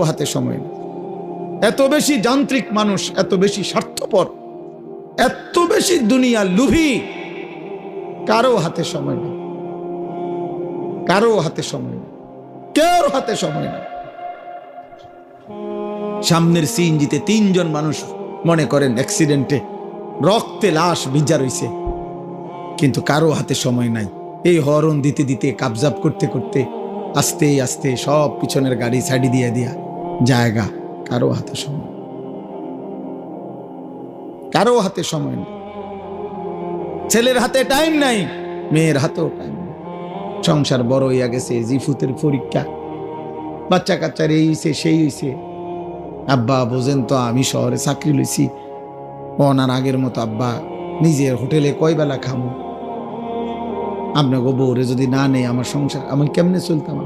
হাতে সময় নেই। এত বেশি যান্ত্রিক মানুষ, এত বেশি স্বার্থপর, এত বেশি দুনিয়া লুভি, কারো হাতে সময় নেই, কারো হাতে সময় নেই, কেউ হাতে সময় নেই। সামনের সিএনজিতে 3 জন মানুষ মনে করেন অ্যাক্সিডেন্টে রক্তে লাশ ভিজা রইছে, কিন্তু কারো হাতে সময় নাই। এই হরন দিতে দিতে কাবজাব করতে করতে আস্তে আস্তে সব পিছনের গাড়ি সাইডে দিয়ে দিয়া জায়গা, কারো হাতে সময়, কারো হাতে সময় নেই। ছেলের হাতে টাইম নাই, মেয়ের হাতেও টাইম নেই। সংসার বড় হইয়া গেছে, জিফুতের পরীক্ষা, বাচ্চা কাচ্চার এই হইছে সেই হইছে। আব্বা বোঝেন তো, আমি শহরে চাকরি লইছি, ওনার আগের মতো আব্বা নিজের হোটেলে কয় বেলা খামো, আপনাকে বউরে যদি না নেই আমার সংসার আমি কেমনে চলতাম?